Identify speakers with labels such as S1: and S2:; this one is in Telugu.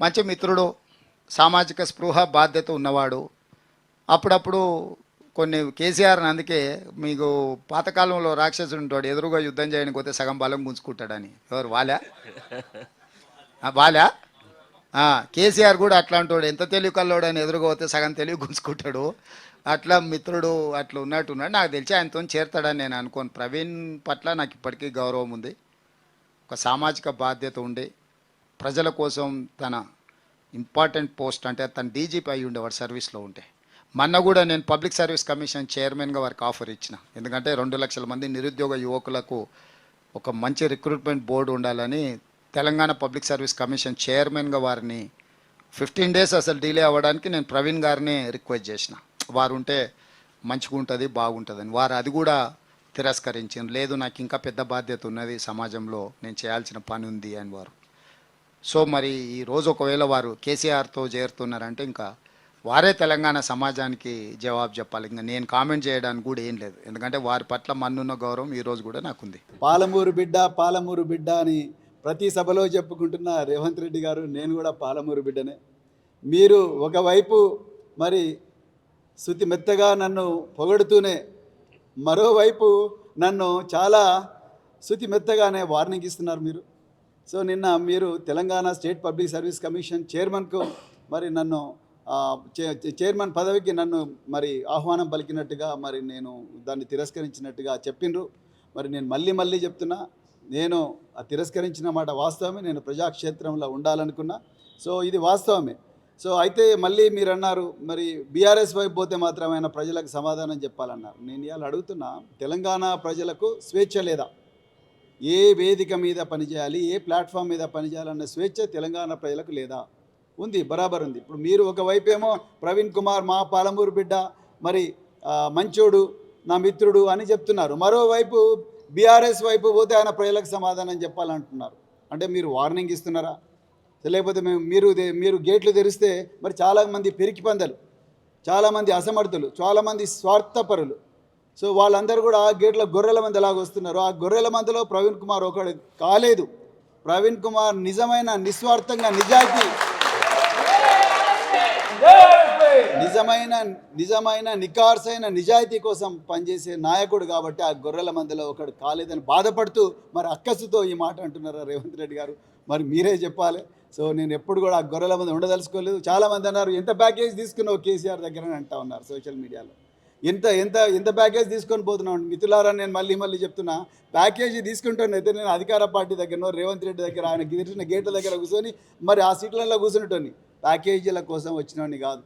S1: మంచి మిత్రుడు, సామాజిక స్పృహ బాధ్యత ఉన్నవాడు. అప్పుడప్పుడు కొన్ని కేసీఆర్ని అందుకే మీకు పాతకాలంలో రాక్షసుడు ఉంటాడు, ఎదురుగా యుద్ధం చేయడానికి పోతే సగం బలం గుంజుకుంటాడని. ఎవరు వాలా? వాలా? కేసీఆర్ కూడా అట్లాంటి వాడు, ఎంత తెలివి కల్లోడు అని ఎదురుగా పోతే సగం తెలివి గుంజుకుంటాడు. అట్లా మిత్రుడు అట్లా ఉన్నట్టున్నాడు. నాకు తెలిసి ఆయనతో చేరుతాడని నేను అనుకోను. ప్రవీణ్ పట్ల నాకు ఇప్పటికీ గౌరవం ఉంది. ఒక సామాజిక బాధ్యత ఉండి ప్రజల కోసం తన ఇంపార్టెంట్ పోస్ట్ అంటే తన డీజీపీ అయి ఉండేవాడు సర్వీస్లో ఉంటే. మొన్న కూడా నేను పబ్లిక్ సర్వీస్ కమిషన్ చైర్మన్గా వారికి ఆఫర్ ఇచ్చిన. ఎందుకంటే 2 లక్షల మంది నిరుద్యోగ యువకులకు ఒక మంచి రిక్రూట్మెంట్ బోర్డు ఉండాలని తెలంగాణ పబ్లిక్ సర్వీస్ కమిషన్ చైర్మన్గా వారిని 15 డేస్ అసలు డిలే అవ్వడానికి నేను ప్రవీణ్ గారిని రిక్వెస్ట్ చేసిన. వారు ఉంటే మంచిగా ఉంటుంది, బాగుంటుందని. వారు అది కూడా తిరస్కరించారు. లేదు, నాకు ఇంకా పెద్ద బాధ్యత ఉన్నది, సమాజంలో నేను చేయాల్సిన పని ఉంది అని వారు. సో మరి ఈరోజు ఒకవేళ వారు కేసీఆర్తో చేరుతున్నారంటే ఇంకా వారే తెలంగాణ సమాజానికి జవాబు చెప్పాలి. ఇంకా నేను కామెంట్ చేయడానికి కూడా ఏం లేదు, ఎందుకంటే వారి పట్ల మన్నున్న గౌరవం ఈరోజు కూడా నాకుంది.
S2: పాలమూరు బిడ్డ పాలమూరు బిడ్డ అని ప్రతి సభలో చెప్పుకుంటున్న రేవంత్ రెడ్డి గారు, నేను కూడా పాలమూరు బిడ్డనే. మీరు ఒకవైపు మరి శృతి మెత్తగా నన్ను పొగడుతూనే మరోవైపు నన్ను చాలా శృతి మెత్తగానే వార్నింగ్ ఇస్తున్నారు మీరు. సో నిన్న మీరు Telangana state public service commission చైర్మన్కు మరి నన్ను చైర్మన్ పదవికి నన్ను మరి ఆహ్వానం పలికినట్టుగా మరి నేను దాన్ని తిరస్కరించినట్టుగా చెప్పిండ్రు. మరి నేను మళ్ళీ చెప్తున్నా, నేను తిరస్కరించిన మాట వాస్తవమే. నేను ప్రజాక్షేత్రంలో ఉండాలనుకున్నా. సో ఇది వాస్తవమే. సో అయితే మళ్ళీ మీరు అన్నారు మరి బీఆర్ఎస్ వైపు పోతే మాత్రం ఆయన ప్రజలకు సమాధానం చెప్పాలన్నారు. నేను ఇవాళ అడుగుతున్నా, తెలంగాణ ప్రజలకు స్వేచ్ఛ లేదా? ఏ వేదిక మీద పనిచేయాలి, ఏ ప్లాట్ఫామ్ మీద పనిచేయాలన్న స్వేచ్ఛ తెలంగాణ ప్రజలకు లేదా? ఉంది, బరాబర్ ఉంది. ఇప్పుడు మీరు ఒకవైపు ఏమో ప్రవీణ్ కుమార్ మా పాలమూరు బిడ్డ, మరి మంచోడు, నా మిత్రుడు అని చెప్తున్నారు. మరోవైపు బీఆర్ఎస్ వైపు పోతే ఆయన ప్రజలకు సమాధానం చెప్పాలంటున్నారు. అంటే మీరు వార్నింగ్ ఇస్తున్నారా? లేకపోతే మీరు గేట్లు తెరిస్తే మరి చాలామంది పెరికి పందలు, చాలామంది అసమర్థులు, చాలామంది స్వార్థపరులు, సో వాళ్ళందరూ కూడా ఆ గేట్ల గొర్రెల మంది ఎలాగ వస్తున్నారు. ఆ గొర్రెల మందిలో ప్రవీణ్ కుమార్ ఒకడు కాలేదు. ప్రవీణ్ కుమార్ నిజమైన నిస్వార్థంగా నిజమైన నికార్సైన నిజాయితీ కోసం పనిచేసే నాయకుడు కాబట్టి ఆ గొర్రెల మందిలో ఒకడు కాలేదని బాధపడుతూ మరి అక్కసుతో ఈ మాట అంటున్నారా రేవంత్ రెడ్డి గారు? మరి మీరే చెప్పాలి. సో నేను ఎప్పుడు కూడా ఆ గొర్రెల మంది ఉండదలుచుకోలేదు. చాలామంది అన్నారు ఎంత ప్యాకేజ్ తీసుకున్నావు కేసీఆర్ దగ్గర అని అంటా ఉన్నారు సోషల్ మీడియాలో. ఎంత ప్యాకేజ్ తీసుకొని పోతున్నాను మిత్రులారా. నేను మళ్ళీ చెప్తున్నా, ప్యాకేజీ తీసుకుంటానైతే నేను అధికార పార్టీ దగ్గర రేవంత్ రెడ్డి దగ్గర ఆయన గెలిచిన గేట్ల దగ్గర కూర్చొని మరి ఆ సీట్లలో కూర్చునేటోని, ప్యాకేజీల కోసం వచ్చినోని కాదు.